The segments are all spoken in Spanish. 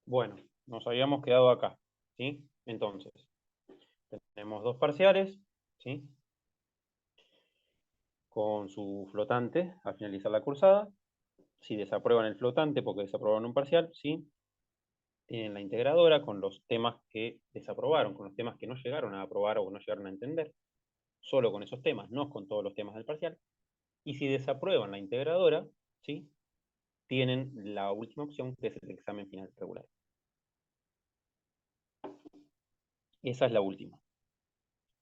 Bueno, nos habíamos quedado acá, ¿sí? Entonces, tenemos dos parciales, ¿sí? Con su flotante al finalizar la cursada. Si desaprueban el flotante porque desaprobaron un parcial, ¿sí? Tienen la integradora con los temas que desaprobaron, con los temas que no llegaron a aprobar o no llegaron a entender, solo con esos temas, no con todos los temas del parcial. Y si desaprueban la integradora, ¿sí? Tienen la última opción, que es el examen final regular. Esa es la última.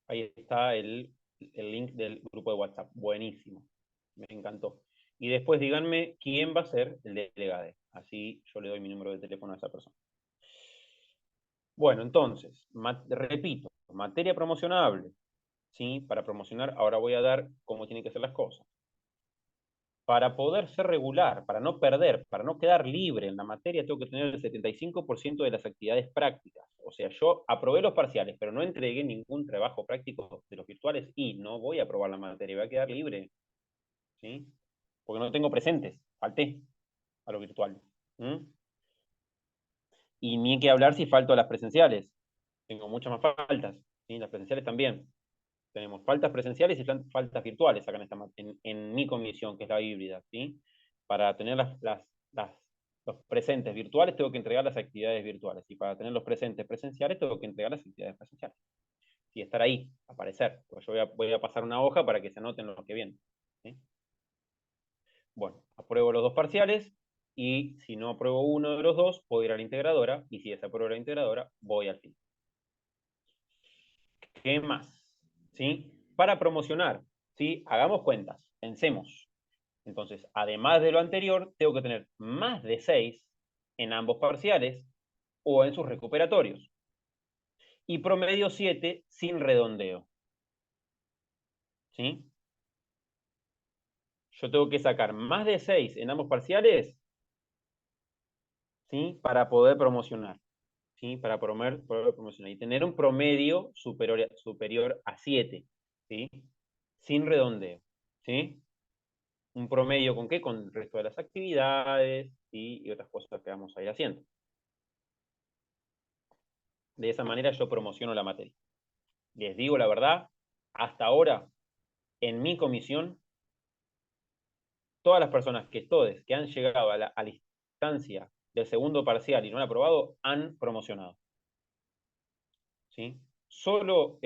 Ahí está el link del grupo de WhatsApp. Buenísimo. Me encantó. Y después díganme quién va a ser el delegado. Así yo le doy mi número de teléfono a esa persona. Bueno, entonces, repito, materia promocionable. ¿Sí? Para promocionar, ahora voy a dar cómo tienen que ser las cosas. Para poder ser regular, para no perder, para no quedar libre en la materia, tengo que tener el 75% de las actividades prácticas. O sea, yo aprobé los parciales, pero no entregué ningún trabajo práctico de los virtuales y no voy a aprobar la materia, voy a quedar libre, ¿sí? Porque no tengo presentes, falté a lo virtual. ¿Mm? Y ni hay que hablar si falto a las presenciales. Tengo muchas más faltas, ¿sí? Las presenciales también. Tenemos faltas presenciales y faltas virtuales acá en mi comisión, que es la híbrida, ¿sí? Para tener los presentes virtuales tengo que entregar las actividades virtuales y para tener los presentes presenciales tengo que entregar las actividades presenciales. Y estar ahí, aparecer, pues yo voy a pasar una hoja para que se anoten los que vienen, ¿sí? Bueno, apruebo los dos parciales y si no apruebo uno de los dos, puedo ir a la integradora y si desapruebo la integradora, voy al fin. ¿Qué más? ¿Sí? Para promocionar, ¿sí? Hagamos cuentas, pensemos. Entonces, además de lo anterior, tengo que tener más de 6 en ambos parciales o en sus recuperatorios. Y promedio 7 sin redondeo. ¿Sí? Yo tengo que sacar más de 6 en ambos parciales, ¿sí? Para poder promocionar. ¿Sí? Para poder promocionar. Y tener un promedio superior a 7. ¿Sí? Sin redondeo. ¿Sí? Un promedio con qué? Con el resto de las actividades y otras cosas que vamos a ir haciendo. De esa manera yo promociono la materia. Les digo la verdad, hasta ahora, en mi comisión, todas las personas que han llegado a la instancia del segundo parcial y no han aprobado, han promocionado. ¿Sí? Solo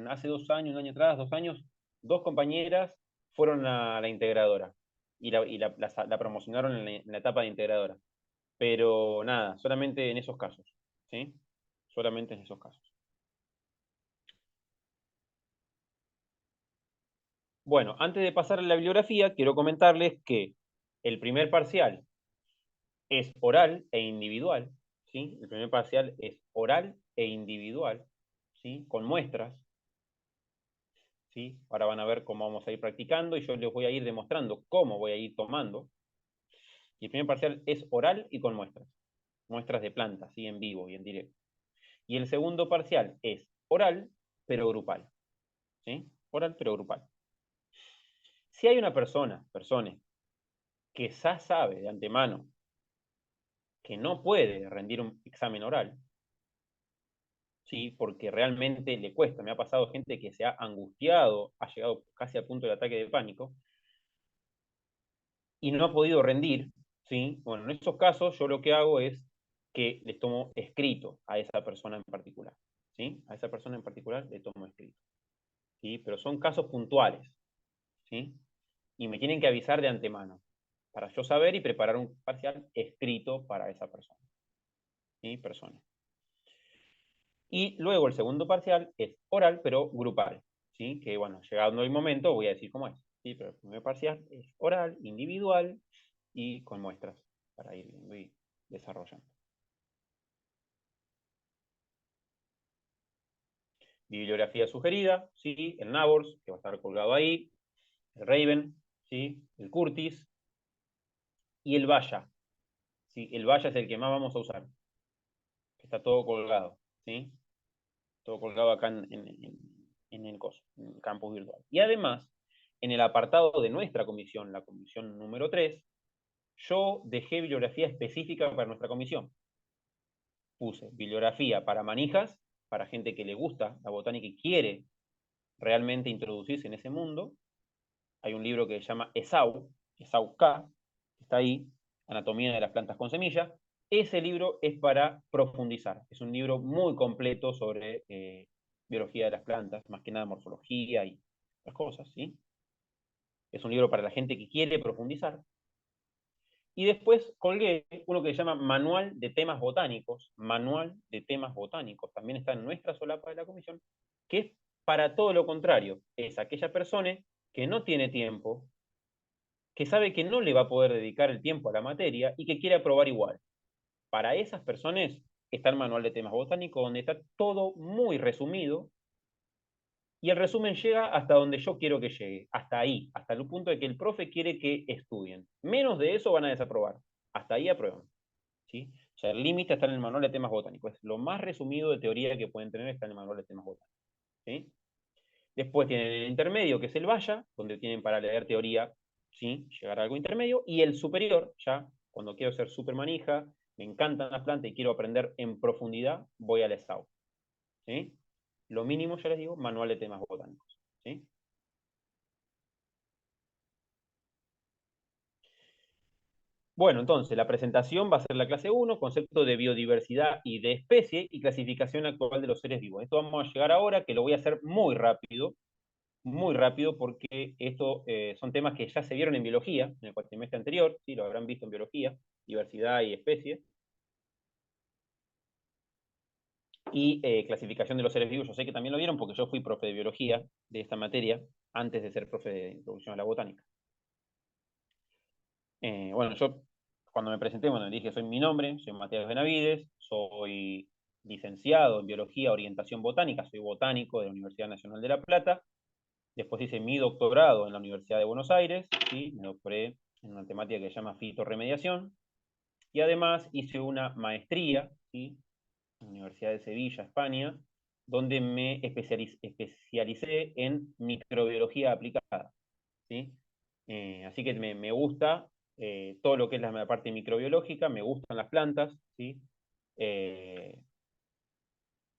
hace 2 años, un año atrás, 2 años, dos compañeras fueron a la integradora y la promocionaron en la etapa de integradora. Pero nada, solamente en esos casos. ¿Sí? Solamente en esos casos. Bueno, antes de pasar a la bibliografía, quiero comentarles que el primer parcial es oral e individual, ¿sí? El primer parcial es oral e individual, ¿sí? Con muestras, ¿sí? Ahora van a ver cómo vamos a ir practicando y yo les voy a ir demostrando cómo voy a ir tomando. Y el primer parcial es oral y con muestras, muestras de plantas, ¿sí? En vivo y en directo. Y el segundo parcial es oral, pero grupal, ¿sí? Oral, pero grupal. Si hay una persona que ya sabe de antemano que no puede rendir un examen oral, ¿sí? Porque realmente le cuesta. Me ha pasado gente que se ha angustiado, ha llegado casi al punto del ataque de pánico y no ha podido rendir, ¿sí? Bueno, en esos casos yo lo que hago es que le tomo escrito a esa persona en particular, ¿sí? A esa persona en particular le tomo escrito, ¿sí? Pero son casos puntuales, ¿sí? Y me tienen que avisar de antemano para yo saber y preparar un parcial escrito para esa persona, ¿sí? Persona. Y luego el segundo parcial es oral, pero grupal, ¿sí? Que bueno, llegando el momento voy a decir cómo es, ¿sí? Pero el primer parcial es oral, individual y con muestras para ir viendo y desarrollando. Bibliografía sugerida, ¿sí? El Nabors, que va a estar colgado ahí, el Raven, ¿sí? El Curtis y el Vaya, ¿sí? El Vaya es el que más vamos a usar, que está todo colgado, ¿sí? Todo colgado acá en el coso, en el campus virtual. Y además, en el apartado de nuestra comisión, la comisión número 3, yo dejé bibliografía específica para nuestra comisión. puse bibliografía para manijas, para gente que le gusta la botánica y quiere realmente introducirse en ese mundo. Hay un libro que se llama Esau K, que está ahí, Anatomía de las plantas con semillas. Ese libro es para profundizar. Es un libro muy completo sobre biología de las plantas, más que nada morfología y otras cosas, ¿sí? Es un libro para la gente que quiere profundizar. Y después colgué uno que se llama Manual de Temas Botánicos. Manual de Temas Botánicos. También está en nuestra solapa de la comisión, que es para todo lo contrario. Es aquella persona que no tiene tiempo, que sabe que no le va a poder dedicar el tiempo a la materia y que quiere aprobar igual. Para esas personas está el Manual de Temas Botánicos, donde está todo muy resumido, y el resumen llega hasta donde yo quiero que llegue, hasta ahí, hasta el punto de que el profe quiere que estudien. Menos de eso van a desaprobar. Hasta ahí aprueban. ¿Sí? O sea, el límite está en el Manual de Temas Botánicos. Es lo más resumido de teoría que pueden tener está en el Manual de Temas Botánicos. ¿Sí? Después tienen el intermedio, que es el Valla, donde tienen para leer teoría, ¿sí? Llegar a algo intermedio. Y el superior, ya, cuando quiero ser súper manija, me encantan las plantas y quiero aprender en profundidad, voy al SAU. ¿Sí? Lo mínimo, ya les digo, Manual de Temas Botánicos. ¿Sí? Bueno, entonces la presentación va a ser la clase 1, concepto de biodiversidad y de especie y clasificación actual de los seres vivos. Esto vamos a llegar ahora, que lo voy a hacer muy rápido, porque esto son temas que ya se vieron en biología, en el cuatrimestre anterior, ¿sí? Lo habrán visto en biología, diversidad y especie, y clasificación de los seres vivos. Yo sé que también lo vieron porque yo fui profe de biología de esta materia antes de ser profe de introducción a la botánica. Bueno, yo cuando me presenté, bueno, dije, soy mi nombre, soy Matías Benavides, soy licenciado en Biología, Orientación Botánica, soy botánico de la Universidad Nacional de La Plata. Después hice mi doctorado en la Universidad de Buenos Aires, ¿sí? Me doctoré en una temática que se llama fitorremediación. Y además hice una maestría, ¿sí? En la Universidad de Sevilla, España, donde me especialicé en microbiología aplicada, ¿sí? Así que me gusta todo lo que es la parte microbiológica, me gustan las plantas, ¿sí? Eh,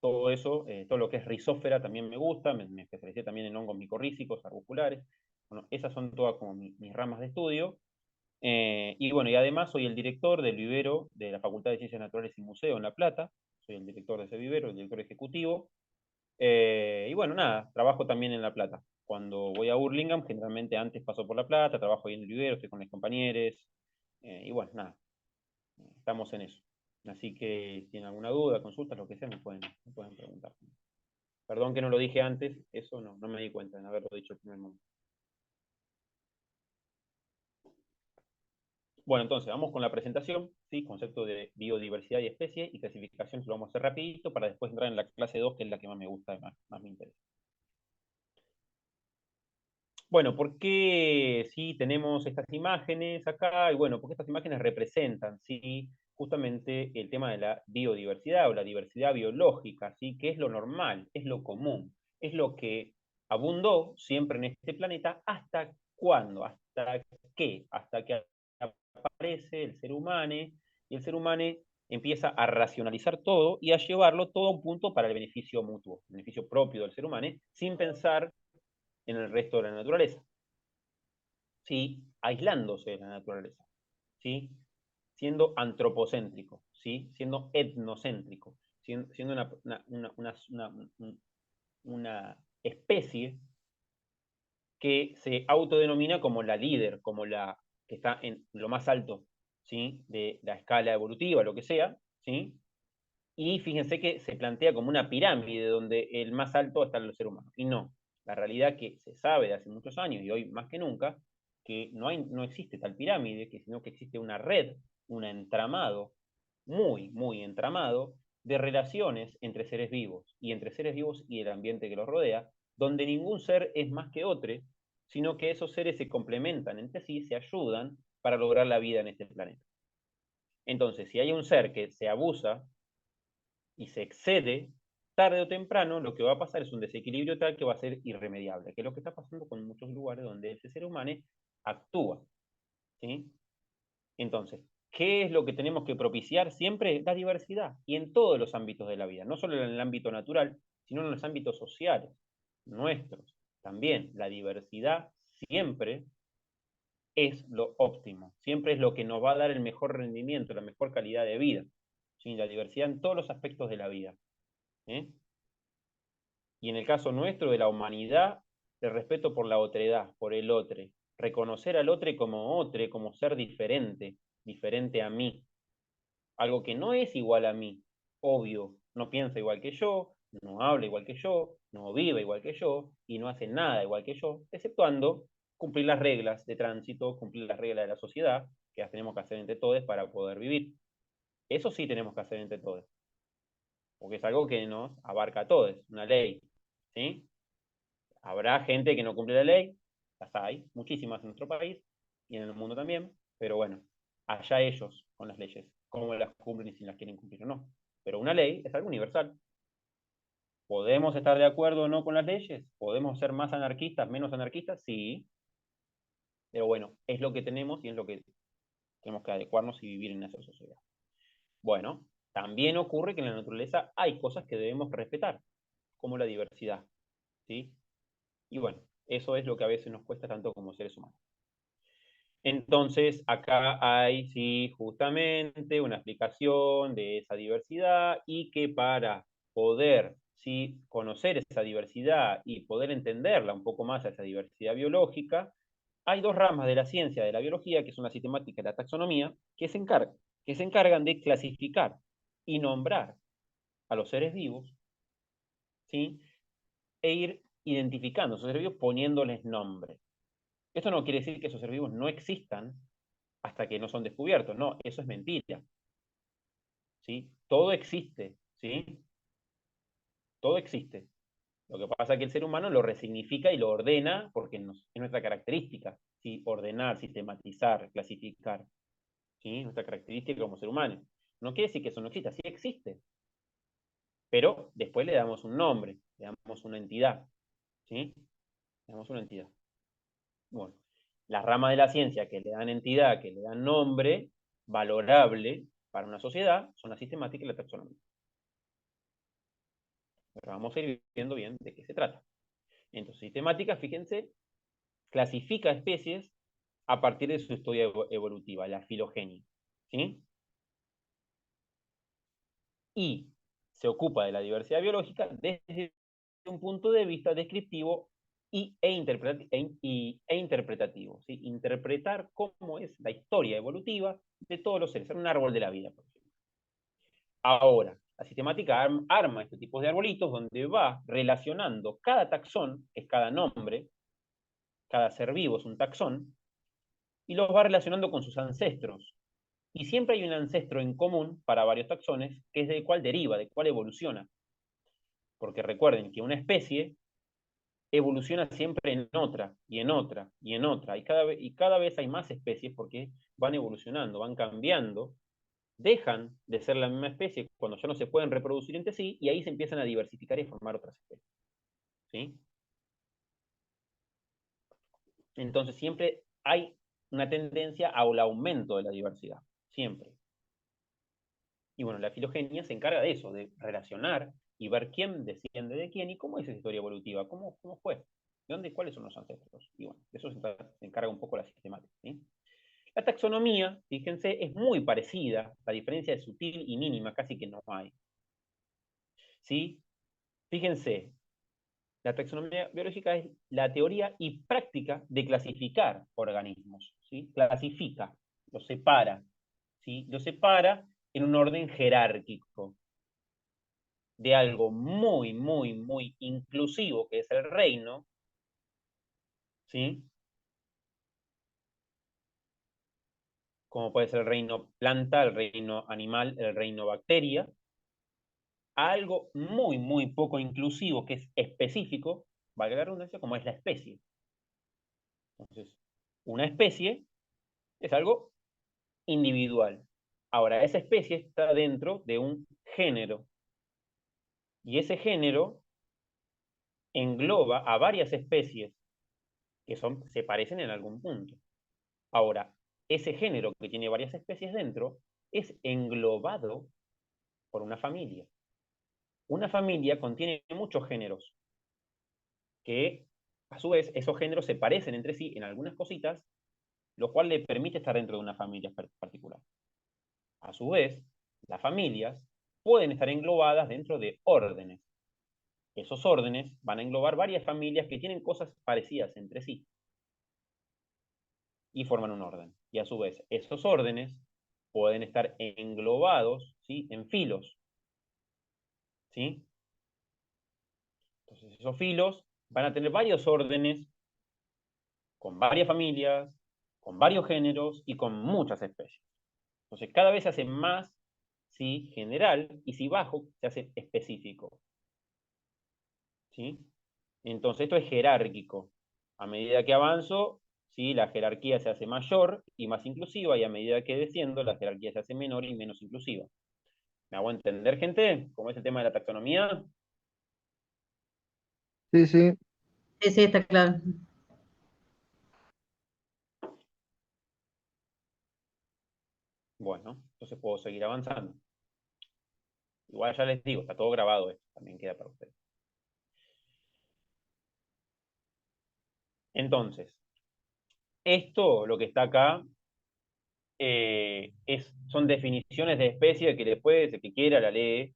todo eso, todo lo que es rizósfera también me gusta, me especialicé también en hongos micorrízicos, arbusculares. Bueno, esas son todas como mis ramas de estudio. Y bueno, y además soy el director del vivero de la Facultad de Ciencias Naturales y Museo en La Plata. Soy el director de ese vivero, el director ejecutivo. Y bueno, nada, trabajo también en La Plata. Cuando voy a Hurlingham, generalmente antes paso por La Plata, trabajo ahí en el vivero, estoy con mis compañeros. Y bueno, nada, estamos en eso. Así que si tienen alguna duda, consultas, lo que sea, me pueden preguntar. Perdón que no lo dije antes, eso no me di cuenta de haberlo dicho en el primer momento. Bueno, entonces vamos con la presentación, ¿sí? Concepto de biodiversidad y especie y clasificación, lo vamos a hacer rapidito para después entrar en la clase 2, que es la que más me gusta, más me interesa. Bueno, ¿por qué sí tenemos estas imágenes acá? Y bueno, porque estas imágenes representan, ¿sí? Justamente el tema de la biodiversidad o la diversidad biológica, ¿sí? Que es lo normal, es lo común, es lo que abundó siempre en este planeta. ¿Hasta cuándo? ¿Hasta qué? Hasta que aparece el ser humano, y el ser humano empieza a racionalizar todo y a llevarlo todo a un punto para el beneficio mutuo, el beneficio propio del ser humano, sin pensar en el resto de la naturaleza, ¿sí? Aislándose de la naturaleza, ¿sí? Siendo antropocéntrico, ¿sí? Siendo etnocéntrico, siendo una especie que se autodenomina como la líder, como la que está en lo más alto, ¿sí? De la escala evolutiva, lo que sea, ¿sí? Y fíjense que se plantea como una pirámide donde el más alto está el ser humano. Y no, la realidad que se sabe de hace muchos años y hoy más que nunca, que no existe tal pirámide, sino que existe una red, un entramado, muy entramado, de relaciones entre seres vivos y entre seres vivos y el ambiente que los rodea, donde ningún ser es más que otro, sino que esos seres se complementan entre sí, se ayudan para lograr la vida en este planeta. Entonces, si hay un ser que se abusa y se excede, tarde o temprano lo que va a pasar es un desequilibrio tal que va a ser irremediable, que es lo que está pasando con muchos lugares donde ese ser humano actúa, ¿sí? Entonces, ¿qué es lo que tenemos que propiciar siempre? La diversidad, y en todos los ámbitos de la vida, no solo en el ámbito natural, sino en los ámbitos sociales, nuestros. También la diversidad siempre es lo óptimo, siempre es lo que nos va a dar el mejor rendimiento, la mejor calidad de vida. ¿Sí? La diversidad en todos los aspectos de la vida. ¿Eh? Y en el caso nuestro de la humanidad, el respeto por la otredad, por el otro, reconocer al otro como ser diferente, diferente a mí, algo que no es igual a mí, obvio, no piensa igual que yo, no habla igual que yo, no vive igual que yo y no hace nada igual que yo, exceptuando cumplir las reglas de tránsito, cumplir las reglas de la sociedad, que las tenemos que hacer entre todos para poder vivir. Eso sí tenemos que hacer entre todos, porque es algo que nos abarca a todos, una ley, ¿sí? Habrá gente que no cumple la ley, las hay, muchísimas en nuestro país y en el mundo también, pero bueno, allá ellos con las leyes, cómo las cumplen y si las quieren cumplir o no. Pero una ley es algo universal. ¿Podemos estar de acuerdo o no con las leyes? ¿Podemos ser más anarquistas, menos anarquistas? Sí, pero bueno, es lo que tenemos y es lo que tenemos que adecuarnos y vivir en esa sociedad. Bueno, también ocurre que en la naturaleza hay cosas que debemos respetar, como la diversidad, ¿sí? Y bueno, eso es lo que a veces nos cuesta tanto como seres humanos. Entonces, acá hay, sí, justamente una explicación de esa diversidad y que para poder, sí, conocer esa diversidad y poder entenderla un poco más a esa diversidad biológica, hay dos ramas de la ciencia de la biología, que son la sistemática y la taxonomía, que se encargan de clasificar y nombrar a los seres vivos, ¿sí? E ir identificando a esos seres vivos poniéndoles nombre. Esto no quiere decir que esos seres vivos no existan hasta que no son descubiertos. No, eso es mentira. ¿Sí? Todo existe, ¿sí? Todo existe. Lo que pasa es que el ser humano lo resignifica y lo ordena porque es nuestra característica, ¿sí? Ordenar, sistematizar, clasificar, ¿sí? Nuestra característica como ser humano. No quiere decir que eso no exista, sí existe, pero después le damos un nombre, le damos una entidad, ¿sí? Le damos una entidad. Bueno, las ramas de la ciencia que le dan entidad, que le dan nombre valorable para una sociedad, son la sistemática y la taxonomía. Pero vamos a ir viendo bien de qué se trata. Entonces, sistemática, fíjense, clasifica especies a partir de su historia evolutiva, la filogenia. ¿Sí? Y se ocupa de la diversidad biológica desde un punto de vista descriptivo e interpretativo. ¿Sí? Interpretar cómo es la historia evolutiva de todos los seres, en un árbol de la vida, por ejemplo. Ahora, la sistemática arma este tipo de arbolitos donde va relacionando cada taxón, que es cada nombre, cada ser vivo es un taxón, y los va relacionando con sus ancestros. Y siempre hay un ancestro en común para varios taxones, que es del cual deriva, del cual evoluciona. Porque recuerden que una especie evoluciona siempre en otra, y en otra, y en otra, y cada vez hay más especies porque van evolucionando, van cambiando, dejan de ser la misma especie cuando ya no se pueden reproducir entre sí, y ahí se empiezan a diversificar y formar otras especies. ¿Sí? Entonces siempre hay una tendencia al aumento de la diversidad, siempre. Y bueno, la filogenia se encarga de eso, de relacionar y ver quién desciende de quién y cómo es esa historia evolutiva, cómo fue, de dónde, cuáles son los ancestros. Y bueno, de eso se encarga un poco la sistemática. ¿Sí? La taxonomía, fíjense, es muy parecida, la diferencia es sutil y mínima, casi que no hay. ¿Sí? Fíjense, la taxonomía biológica es la teoría y práctica de clasificar organismos. ¿Sí? Clasifica, los separa. ¿Sí? Los separa en un orden jerárquico de algo muy, muy, muy inclusivo, que es el reino, ¿sí? Como puede ser el reino planta, el reino animal, el reino bacteria, a algo muy, muy poco inclusivo, que es específico, valga la redundancia, como es la especie. Entonces, una especie es algo individual. Ahora, esa especie está dentro de un género, y ese género engloba a varias especies que se parecen en algún punto. Ahora, ese género que tiene varias especies dentro es englobado por una familia. Una familia contiene muchos géneros que, a su vez, esos géneros se parecen entre sí en algunas cositas, lo cual le permite estar dentro de una familia particular. A su vez, las familias pueden estar englobadas dentro de órdenes. Esos órdenes van a englobar varias familias que tienen cosas parecidas entre sí y forman un orden. Y a su vez, esos órdenes pueden estar englobados, ¿sí?, en filos. ¿Sí? Entonces, esos filos van a tener varios órdenes con varias familias, con varios géneros y con muchas especies. Entonces, cada vez se hace más, ¿sí?, general, y si bajo, se hace específico. ¿Sí? Entonces, esto es jerárquico. A medida que avanzo, ¿sí?, la jerarquía se hace mayor y más inclusiva, y a medida que desciendo, la jerarquía se hace menor y menos inclusiva. ¿Me hago entender, gente? ¿Cómo es el tema de la taxonomía? Sí, sí. Sí, sí, está claro. Bueno, entonces puedo seguir avanzando. Igual ya les digo, está todo grabado esto, también queda para ustedes. Entonces, esto, lo que está acá, son definiciones de especie que después, el que quiera, la lee,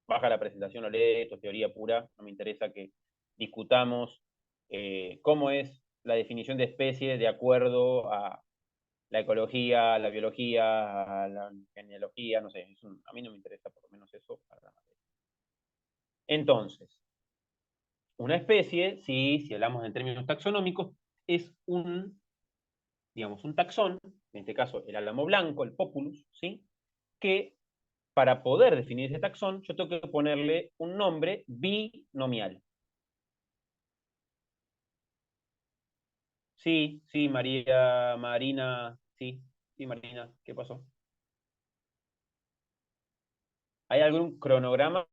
baja la presentación, lo lee, esto es teoría pura, no me interesa que discutamos cómo es la definición de especie de acuerdo a la ecología, a la biología, a la genealogía, no sé, a mí no me interesa por lo menos eso para la materia. Entonces, una especie, sí, si hablamos en términos taxonómicos, es digamos, un taxón, en este caso el álamo blanco, el populus, ¿sí?, que para poder definir ese taxón, yo tengo que ponerle un nombre binomial. Sí, sí, María, Marina, sí, sí, Marina, ¿qué pasó? ¿Hay algún cronograma?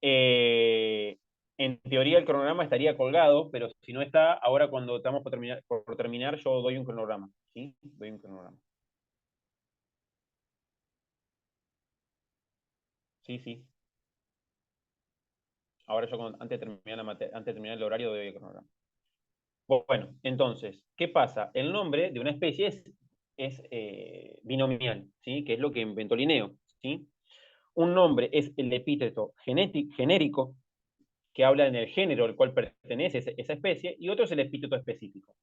Eh, en teoría el cronograma estaría colgado, pero si no está, ahora cuando estamos por terminar, yo doy un cronograma, ¿sí? Doy un cronograma. Sí, sí. Ahora yo, antes de terminar el horario, doy el cronograma. Bueno, entonces, ¿qué pasa? El nombre de una especie es binomial, ¿sí?, que es lo que inventó Linneo, ¿sí? Un nombre es el epíteto genérico, que habla en el género al cual pertenece esa especie, y otro es el epíteto específico.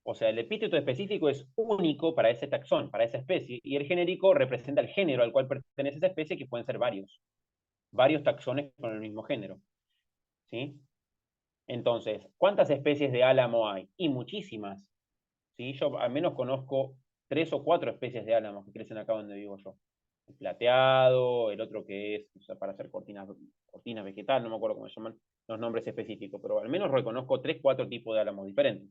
O sea, el epíteto específico es único para ese taxón, para esa especie, y el genérico representa el género al cual pertenece esa especie, que pueden ser varios taxones con el mismo género, ¿sí? Entonces, ¿cuántas especies de álamo hay? Y muchísimas, ¿sí? Yo al menos conozco 3 o 4 especies de álamos que crecen acá donde vivo yo. El plateado, el otro que es, o sea, para hacer cortinas vegetal, no me acuerdo cómo se llaman los nombres específicos, pero al menos reconozco 3 o 4 tipos de álamos diferentes.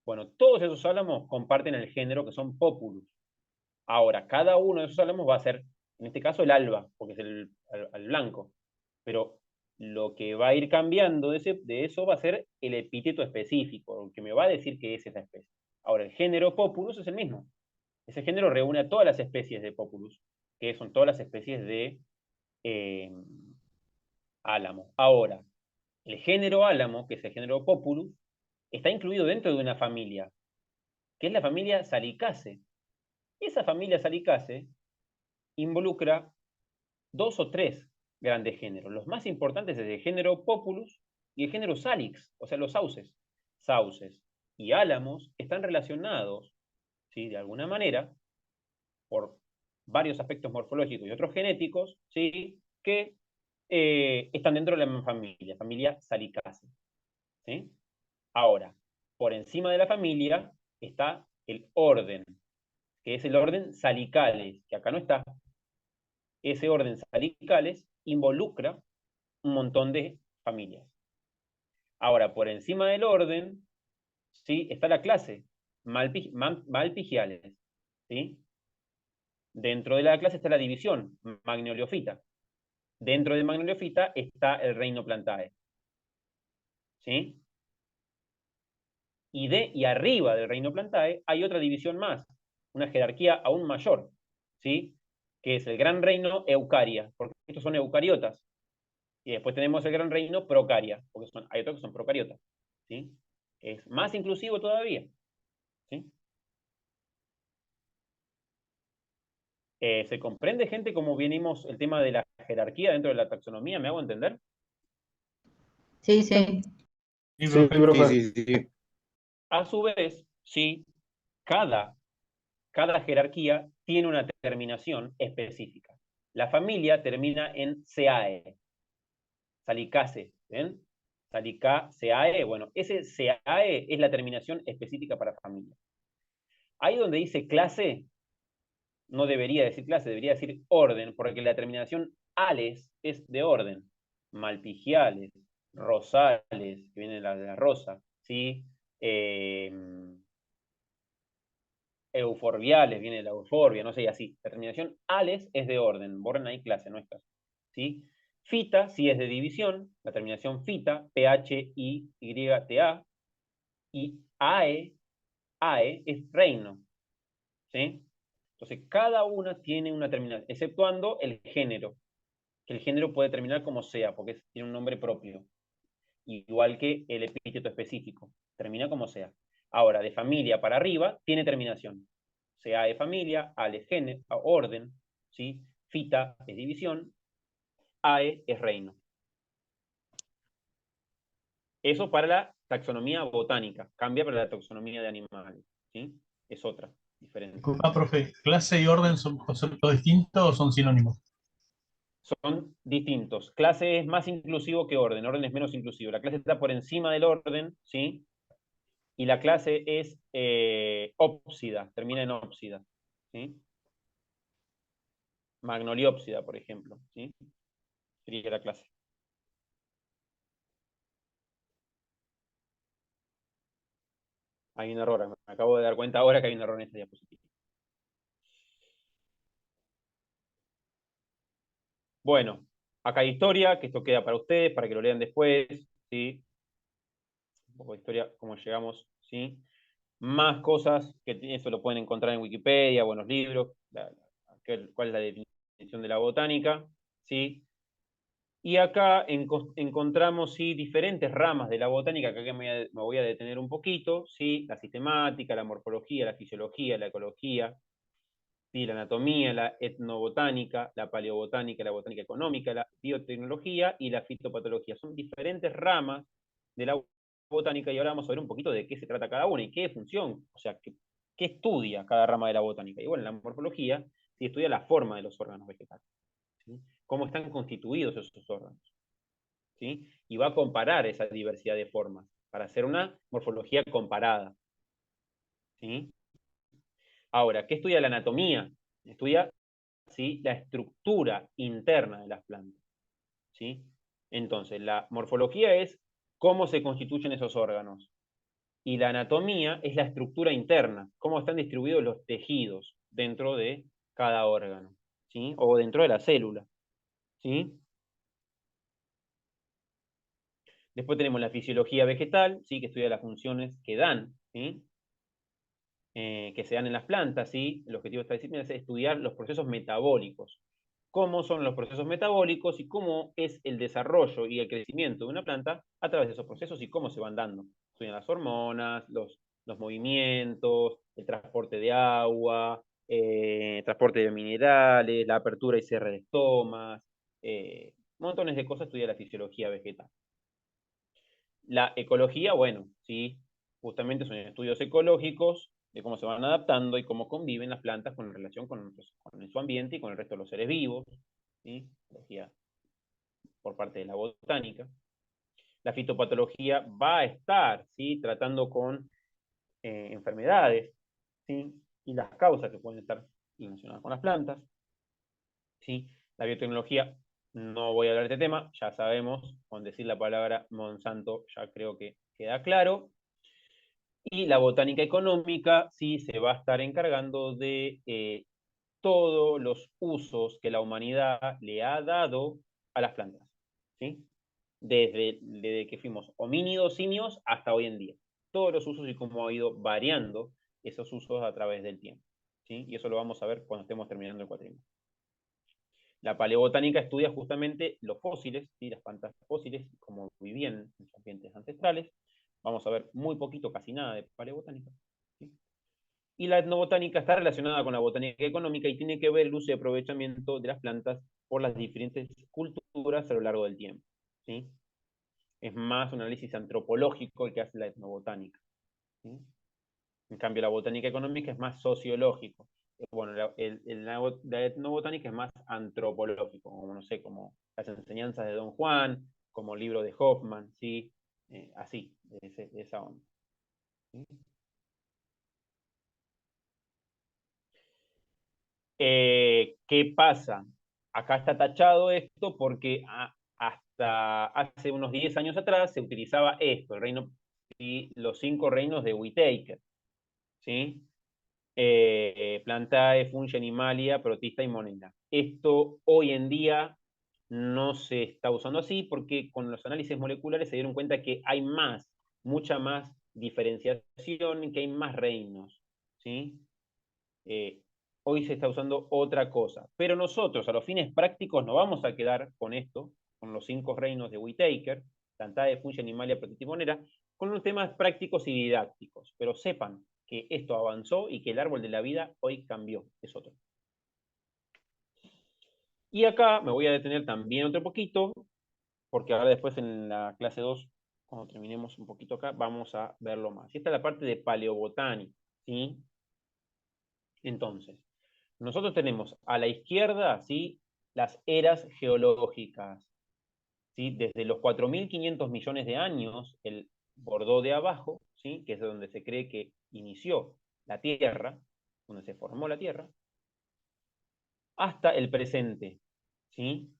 Bueno, todos esos álamos comparten el género, que son Populus. Ahora, cada uno de esos álamos va a ser, en este caso, el alba, porque es el blanco. Pero lo que va a ir cambiando de eso va a ser el epíteto específico, lo que me va a decir que es esa especie. Ahora, el género Populus es el mismo. Ese género reúne a todas las especies de Populus, que son todas las especies de eh, álamo. Ahora, el género álamo, que es el género Populus, está incluido dentro de una familia, que es la familia Salicaceae. Esa familia Salicaceae involucra 2 o 3 grandes géneros. Los más importantes es el género Populus y el género Salix, o sea, los sauces. Sauces y álamos están relacionados, ¿sí?, de alguna manera, por varios aspectos morfológicos y otros genéticos, ¿sí?, que están dentro de la misma familia Salicaceae, ¿sí? Ahora, por encima de la familia está el orden, que es el orden Salicales, que acá no está. Ese orden Salicales involucra un montón de familias. Ahora, por encima del orden, ¿sí?, está la clase Malpighiales, ¿sí? Dentro de la clase está la división Magnoliofita. Dentro de Magnoliofita está el reino Plantae, ¿sí? Y arriba del reino Plantae hay otra división más, una jerarquía aún mayor, ¿sí? Que es el gran reino Eucaria, porque estos son eucariotas. Y después tenemos el gran reino Procaria, porque hay otros que son procariotas, ¿sí? Es más inclusivo todavía, ¿sí? ¿Se comprende, gente, cómo venimos el tema de la jerarquía dentro de la taxonomía? ¿Me hago entender? Sí, sí. Sí, Sí, profe. profe. Sí, sí, sí. A su vez, sí, cada, cada jerarquía tiene una terminación específica. La familia termina en CAE, Salicase, ¿ven? Salicá, CAE, bueno, ese CAE es la terminación específica para familia. Ahí donde dice clase, no debería decir clase, debería decir orden, porque la terminación ales es de orden. Malpigiales, rosales, que viene de la rosa, ¿sí? Eh, euforbiales, viene de la euforbia, no sé, y así. La terminación ales es de orden, borren ahí clase, no es clase, ¿sí? Fita, si es de división, la terminación fita, PHIYTA, y AE es reino, ¿sí? Entonces, cada una tiene una terminación, exceptuando el género, que el género puede terminar como sea, porque tiene un nombre propio, igual que el epíteto específico, termina como sea. Ahora, de familia para arriba, tiene terminación. Sea de familia, al es género, orden, ¿sí? Fita es división, AE es reino. Eso para la taxonomía botánica, cambia para la taxonomía de animales, ¿sí? Es otra, diferente. Disculpa, profe. ¿Clase y orden son conceptos distintos o son sinónimos? Son distintos. Clase es más inclusivo que orden es menos inclusivo. La clase está por encima del orden, ¿sí? Y la clase es ópsida, termina en ópsida, ¿sí? Magnoliópsida, por ejemplo, ¿sí? Sería la clase. Hay un error, me acabo de dar cuenta ahora que hay un error en esta diapositiva. Bueno, acá hay historia, que esto queda para ustedes, para que lo lean después, ¿sí? Un poco de historia, cómo llegamos, ¿sí? Más cosas, que eso lo pueden encontrar en Wikipedia, buenos libros, cuál es la definición de la botánica, ¿sí? Y acá encontramos, sí, diferentes ramas de la botánica, que acá me voy a detener un poquito, ¿sí? La sistemática, la morfología, la fisiología, la ecología, ¿sí? La anatomía, la etnobotánica, la paleobotánica, la botánica económica, la biotecnología y la fitopatología. Son diferentes ramas de la botánica y ahora vamos a ver un poquito de qué se trata cada una y qué función, o sea, qué estudia cada rama de la botánica. Y bueno, la morfología sí estudia la forma de los órganos vegetales, ¿sí? Cómo están constituidos esos órganos, ¿sí? Y va a comparar esa diversidad de formas para hacer una morfología comparada, ¿sí? Ahora, ¿qué estudia la anatomía? Estudia, ¿sí?, la estructura interna de las plantas, ¿sí? Entonces, la morfología es cómo se constituyen esos órganos y la anatomía es la estructura interna, cómo están distribuidos los tejidos dentro de cada órgano, ¿sí? O dentro de la célula, ¿sí? Después tenemos la fisiología vegetal, ¿sí?, que estudia las funciones que dan, ¿sí?, que se dan en las plantas, ¿sí? El objetivo de esta disciplina es estudiar los procesos metabólicos. Cómo son los procesos metabólicos y cómo es el desarrollo y el crecimiento de una planta a través de esos procesos y cómo se van dando. Estudian las hormonas, los movimientos, el transporte de agua, transporte de minerales, la apertura y cierre de estomas, montones de cosas estudia la fisiología vegetal. La ecología, bueno, sí, justamente son estudios ecológicos de cómo se van adaptando y cómo conviven las plantas con relación con su ambiente y con el resto de los seres vivos, ¿sí? Ecología por parte de la botánica. La fitopatología va a estar, ¿sí?, tratando con enfermedades, ¿sí?, y las causas que pueden estar relacionadas con las plantas, ¿sí? La biotecnología, no voy a hablar de este tema, ya sabemos, con decir la palabra Monsanto ya creo que queda claro. Y la botánica económica sí se va a estar encargando de todos los usos que la humanidad le ha dado a las plantas, ¿sí? Desde que fuimos homínidos, simios, hasta hoy en día. Todos los usos y cómo ha ido variando esos usos a través del tiempo, ¿sí? Y eso lo vamos a ver cuando estemos terminando el cuatrimestre. La paleobotánica estudia justamente los fósiles, ¿sí? Las plantas fósiles, cómo vivían en sus ambientes ancestrales. Vamos a ver muy poquito, casi nada de paleobotánica, ¿sí? Y la etnobotánica está relacionada con la botánica económica y tiene que ver el uso y aprovechamiento de las plantas por las diferentes culturas a lo largo del tiempo, ¿sí? Es más un análisis antropológico el que hace la etnobotánica, ¿sí? En cambio, la botánica económica es más sociológico. Bueno, la etnobotánica es más antropológico, como no sé, como las enseñanzas de Don Juan, como el libro de Hoffman, ¿sí? Así, de esa onda. ¿Sí? ¿Qué pasa? Acá está tachado esto porque hasta hace unos 10 años atrás se utilizaba esto, el reino y los 5 reinos de Whitaker, ¿sí? Plantae, Fungi, Animalia, Protista y Moneda. Esto hoy en día no se está usando así porque con los análisis moleculares se dieron cuenta que hay mucha más diferenciación, que hay más reinos, ¿sí? Hoy se está usando otra cosa. Pero nosotros, a los fines prácticos, no vamos a quedar con esto, con los 5 reinos de Whitaker, Plantae, Fungi, Animalia, Protista y Moneda, con los temas prácticos y didácticos. Pero sepan que esto avanzó y que el árbol de la vida hoy cambió, es otro. Y acá me voy a detener también otro poquito, porque ahora después en la clase 2, cuando terminemos un poquito acá, vamos a verlo más. Y esta es la parte de paleobotánica, ¿sí? Entonces, nosotros tenemos a la izquierda, ¿sí? Las eras geológicas, ¿sí? Desde los 4.500 millones de años, el bordó de abajo, ¿sí? Que es donde se cree que inició la Tierra, donde se formó la Tierra, hasta el presente, ¿sí?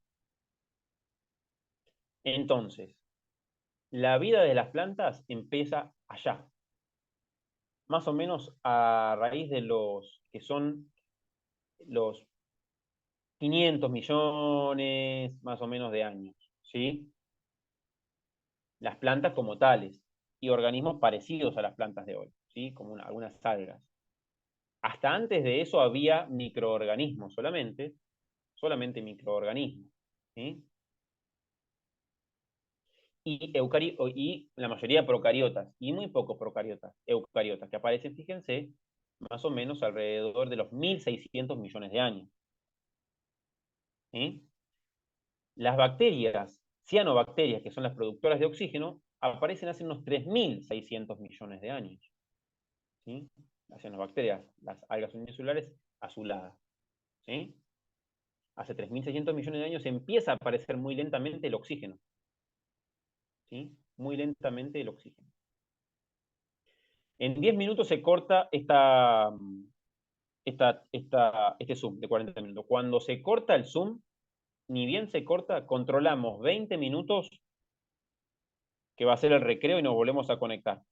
Entonces, la vida de las plantas empieza allá, más o menos a raíz de los que son los 500 millones más o menos de años, ¿sí? Las plantas como tales y organismos parecidos a las plantas de hoy, ¿sí? Como algunas algas. Hasta antes de eso había microorganismos solamente microorganismos, ¿sí? Y la mayoría procariotas, y muy pocos procariotas, eucariotas, que aparecen, fíjense, más o menos alrededor de los 1.600 millones de años. ¿Sí? Las bacterias, cianobacterias, que son las productoras de oxígeno, aparecen hace unos 3.600 millones de años. ¿Sí? Las cianobacterias, las algas unicelulares azuladas. ¿Sí? Hace 3.600 millones de años empieza a aparecer muy lentamente el oxígeno. ¿Sí? Muy lentamente el oxígeno. En 10 minutos se corta este zoom de 40 minutos. Cuando se corta el zoom, ni bien se corta, controlamos 20 minutos, que va a ser el recreo, y nos volvemos a conectar.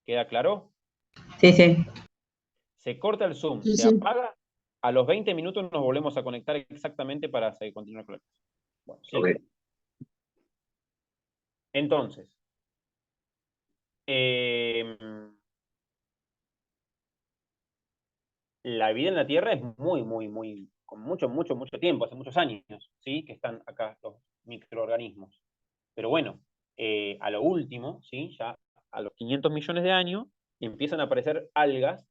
¿Queda claro? Sí, sí. Se corta el zoom, Sí, se sí. apaga, a los 20 minutos nos volvemos a conectar exactamente para continuar con la clase. Bueno, sigo. Ok. Entonces, la vida en la Tierra es con mucho tiempo, hace muchos años, ¿sí? Que están acá los microorganismos. Pero bueno, a lo último, ¿sí? Ya a los 500 millones de años, empiezan a aparecer algas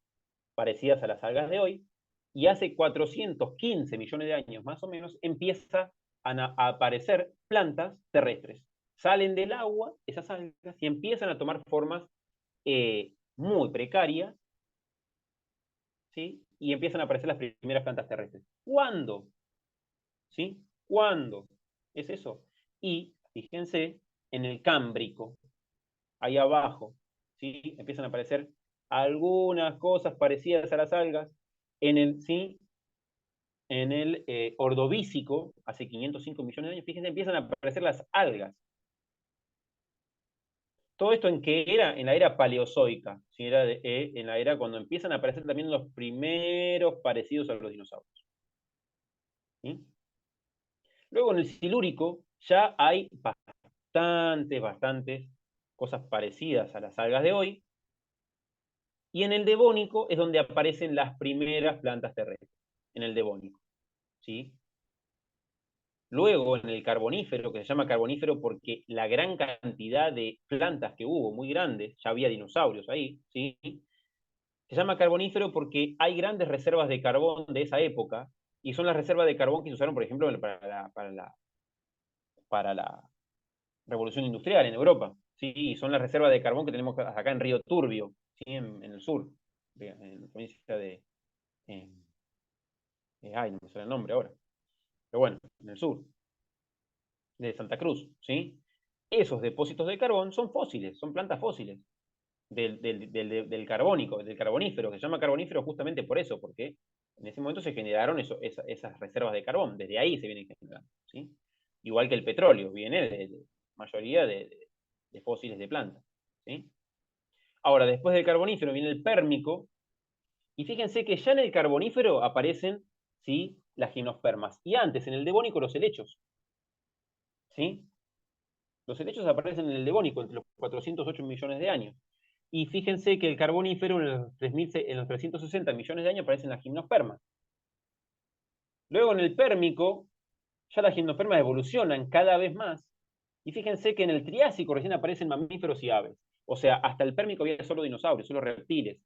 parecidas a las algas de hoy, y hace 415 millones de años más o menos empieza a aparecer plantas terrestres. Salen del agua esas algas y empiezan a tomar formas muy precarias, ¿sí? Y empiezan a aparecer las primeras plantas terrestres. ¿Cuándo? ¿Sí? ¿Cuándo? Es eso. Y fíjense en el Cámbrico, ahí abajo, ¿sí? Empiezan a aparecer algunas cosas parecidas a las algas. ¿Sí? En el Ordovícico, hace 505 millones de años, fíjense, empiezan a aparecer las algas. Todo esto en qué era, en la era paleozoica, ¿sí? En la era cuando empiezan a aparecer también los primeros parecidos a los dinosaurios. ¿Sí? Luego en el Silúrico ya hay bastantes cosas parecidas a las algas de hoy, Y en el Devónico es donde aparecen las primeras plantas terrestres, en el Devónico, ¿sí? Luego, en el Carbonífero, que se llama Carbonífero porque la gran cantidad de plantas que hubo, muy grandes, ya había dinosaurios ahí, ¿sí? Se llama Carbonífero porque hay grandes reservas de carbón de esa época, y son las reservas de carbón que se usaron, por ejemplo, para la revolución industrial en Europa, ¿sí? Y son las reservas de carbón que tenemos acá en Río Turbio, ¿sí? En el sur, en la provincia de... ay, no me sale el nombre ahora. Pero bueno, en el sur, de Santa Cruz, ¿sí? Esos depósitos de carbón son fósiles, son plantas fósiles del carbónico, del carbonífero, que se llama carbonífero justamente por eso, porque en ese momento se generaron esas reservas de carbón, desde ahí se vienen generando, ¿sí? Igual que el petróleo, viene de mayoría de fósiles de plantas, ¿sí? Ahora, después del carbonífero viene el pérmico, y fíjense que ya en el carbonífero aparecen, ¿sí?, las gimnospermas, y antes en el devónico los helechos, ¿sí? Los helechos aparecen en el Devónico entre los 408 millones de años. Y fíjense que el Carbonífero en los 360 millones de años aparecen las gimnospermas. Luego en el Pérmico, ya las gimnospermas evolucionan cada vez más. Y fíjense que en el Triásico recién aparecen mamíferos y aves. O sea, hasta el Pérmico había solo dinosaurios, solo reptiles.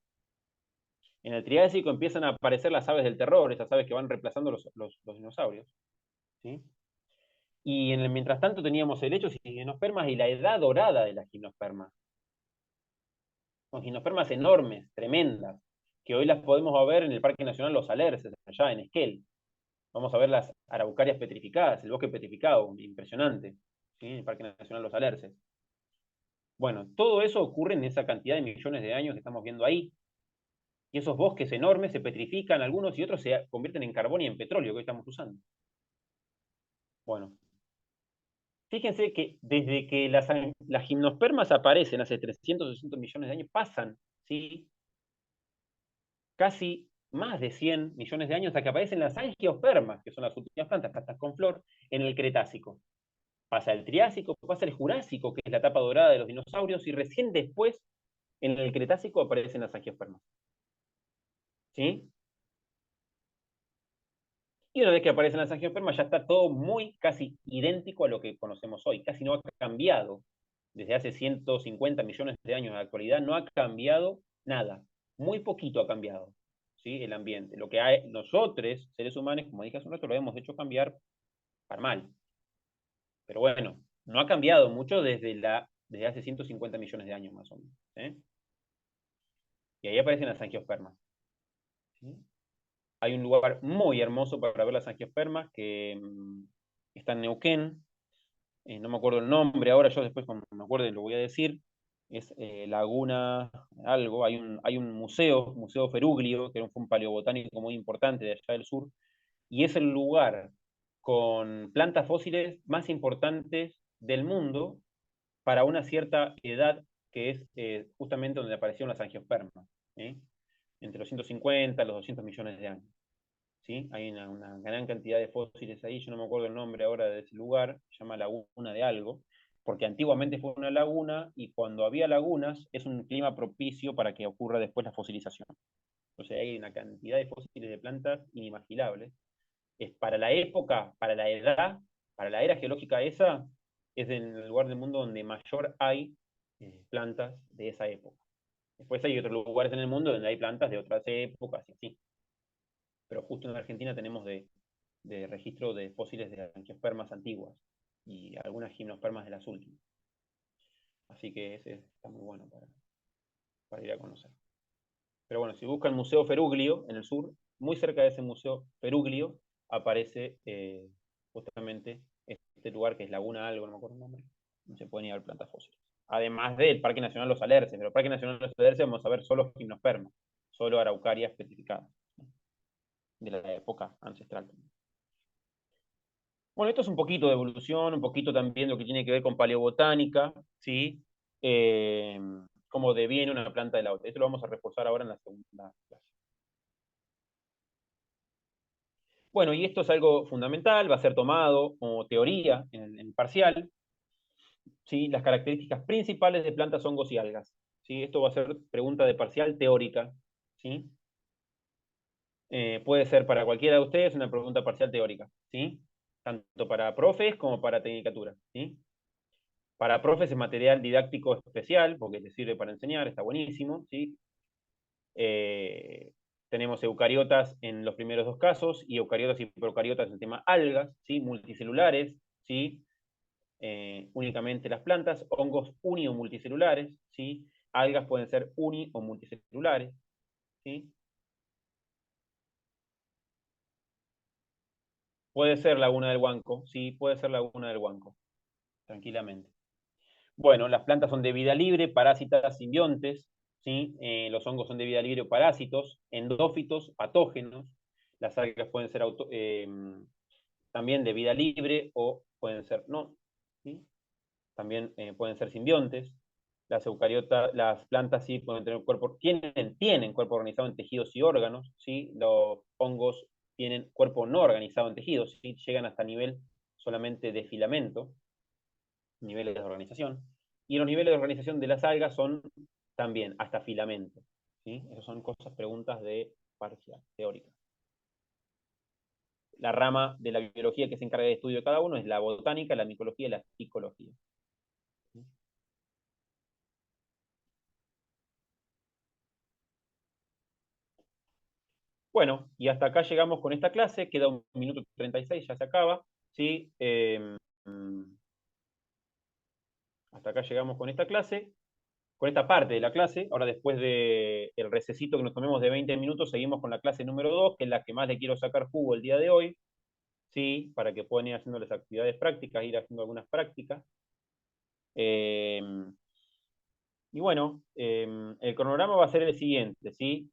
En el Triásico empiezan a aparecer las aves del terror, esas aves que van reemplazando los dinosaurios, ¿sí? Y mientras tanto teníamos helechos y gimnospermas y la edad dorada de las gimnospermas. Son gimnospermas enormes, tremendas, que hoy las podemos ver en el Parque Nacional Los Alerces, allá en Esquel. Vamos a ver las araucarias petrificadas, el bosque petrificado, impresionante, ¿sí? En el Parque Nacional Los Alerces. Bueno, todo eso ocurre en esa cantidad de millones de años que estamos viendo ahí. Y esos bosques enormes se petrifican, algunos y otros se convierten en carbón y en petróleo que hoy estamos usando. Bueno, fíjense que desde que las gimnospermas aparecen hace 360 millones de años, pasan, ¿sí?, casi más de 100 millones de años hasta que aparecen las angiospermas, que son las últimas plantas con flor, en el Cretácico. Pasa el Triásico, pasa el Jurásico, que es la etapa dorada de los dinosaurios, y recién después, en el Cretácico, aparecen las angiospermas. ¿Sí? Y una vez que aparecen las angiospermas, ya está todo muy casi idéntico a lo que conocemos hoy. Casi no ha cambiado. Desde hace 150 millones de años a la actualidad, no ha cambiado nada. Muy poquito ha cambiado, ¿sí?, el ambiente. Lo que hay, nosotros, seres humanos, como dije hace un rato, lo hemos hecho cambiar para mal. Pero bueno, no ha cambiado mucho desde hace 150 millones de años más o menos, ¿eh? Y ahí aparecen las angiospermas, ¿sí? Hay un lugar muy hermoso para ver las angiospermas que está en Neuquén. No me acuerdo el nombre ahora, yo después cuando me acuerde lo voy a decir. Es Laguna algo, hay un Museo Feruglio, que fue un paleobotánico muy importante de allá del sur, y es el lugar con plantas fósiles más importantes del mundo para una cierta edad, que es justamente donde aparecieron las angiospermas, ¿sí?, entre los 150 y los 200 millones de años, ¿sí? Hay una gran cantidad de fósiles ahí, yo no me acuerdo el nombre ahora de ese lugar, se llama Laguna de algo, porque antiguamente fue una laguna, y cuando había lagunas es un clima propicio para que ocurra después la fosilización. O sea, hay una cantidad de fósiles de plantas inimaginables. Es para la época, para la edad, para la era geológica esa, es el lugar del mundo donde mayor hay plantas de esa época. Después hay otros lugares en el mundo donde hay plantas de otras épocas y así. Pero justo en Argentina tenemos de registro de fósiles de angiospermas antiguas y algunas gimnospermas de las últimas. Así que ese está muy bueno para ir a conocer. Pero bueno, si buscan Museo Feruglio en el sur, muy cerca de ese Museo Feruglio aparece justamente este lugar que es Laguna algo, no me acuerdo el nombre, donde se pueden ir a ver plantas fósiles. Además del Parque Nacional Los Alerces, pero el Parque Nacional Los Alerces vamos a ver solo gimnospermas, solo araucarias petrificadas, ¿no?, de la época ancestral. Bueno, esto es un poquito de evolución, un poquito también lo que tiene que ver con paleobotánica, ¿sí? Eh, cómo deviene una planta de la otra. Esto lo vamos a reforzar ahora en la segunda clase. Bueno, y esto es algo fundamental, va a ser tomado como teoría en el parcial, ¿sí? Las características principales de plantas, hongos y algas. ¿sí? Esto va a ser pregunta de parcial teórica, ¿sí? Puede ser para cualquiera de ustedes una pregunta parcial teórica, ¿sí? Tanto para profes como para tecnicatura, ¿sí? Para profes es material didáctico especial, porque te sirve para enseñar, está buenísimo, ¿sí? Tenemos eucariotas en los primeros dos casos y eucariotas y procariotas en el tema algas, ¿sí? Multicelulares, ¿sí? Únicamente las plantas, hongos uni o multicelulares, ¿sí? Algas pueden ser uni o multicelulares, ¿sí? Puede ser laguna del Huanco, sí, puede ser laguna del Huanco, tranquilamente. Bueno, las plantas son de vida libre, parásitas, simbiontes, ¿sí? Los hongos son de vida libre o parásitos, endófitos, patógenos. Las algas pueden ser también de vida libre o pueden ser no, ¿sí? También pueden ser simbiontes. Las eucariotas, las plantas sí pueden tener cuerpo, tienen cuerpo organizado en tejidos y órganos, ¿sí? Los hongos tienen cuerpo no organizado en tejidos, ¿sí? Llegan hasta nivel solamente de filamento, niveles de organización. Y los niveles de organización de las algas son también hasta filamento, ¿sí? Esas son cosas, preguntas de parcial, teórica. La rama de la biología que se encarga de estudio de cada uno es la botánica, la micología y la psicología. Bueno, y hasta acá llegamos con esta clase, queda 1 minuto 36, ya se acaba, ¿sí? Hasta acá llegamos con esta clase, con esta parte de la clase. Ahora, después del recesito que nos tomemos de 20 minutos, seguimos con la clase número 2, que es la que más le quiero sacar jugo el día de hoy, ¿sí? Para que puedan ir haciendo las actividades prácticas, ir haciendo algunas prácticas. Y bueno, el cronograma va a ser el siguiente, ¿sí?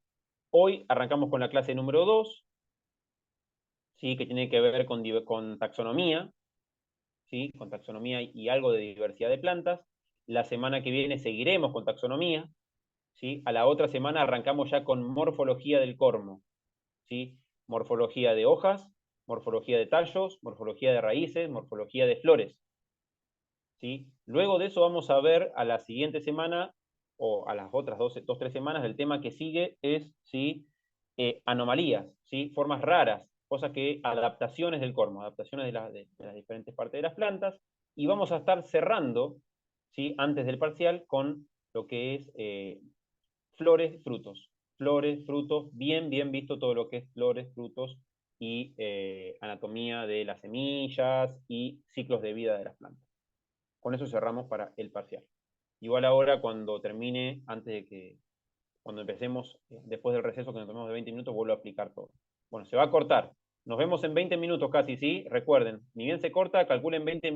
Hoy arrancamos con la clase número 2, ¿sí? Que tiene que ver con taxonomía, ¿sí? Con taxonomía y algo de diversidad de plantas. La semana que viene seguiremos con taxonomía, ¿sí? A la otra semana arrancamos ya con morfología del cormo, ¿sí? Morfología de hojas, morfología de tallos, morfología de raíces, morfología de flores, ¿sí? Luego de eso vamos a ver a la siguiente semana, o a las otras 3 semanas, el tema que sigue es, ¿sí? Anomalías, ¿sí? Formas raras, cosas que, adaptaciones del cormo, adaptaciones de las diferentes partes de las plantas, y vamos a estar cerrando, ¿sí? Antes del parcial, con lo que es flores, frutos. Flores, frutos, bien visto todo lo que es flores, frutos y anatomía de las semillas y ciclos de vida de las plantas. Con eso cerramos para el parcial. Igual ahora, cuando termine, cuando empecemos, después del receso que nos tomemos de 20 minutos, vuelvo a aplicar todo. Bueno, se va a cortar. Nos vemos en 20 minutos casi, ¿sí? Recuerden, ni bien se corta, calculen 20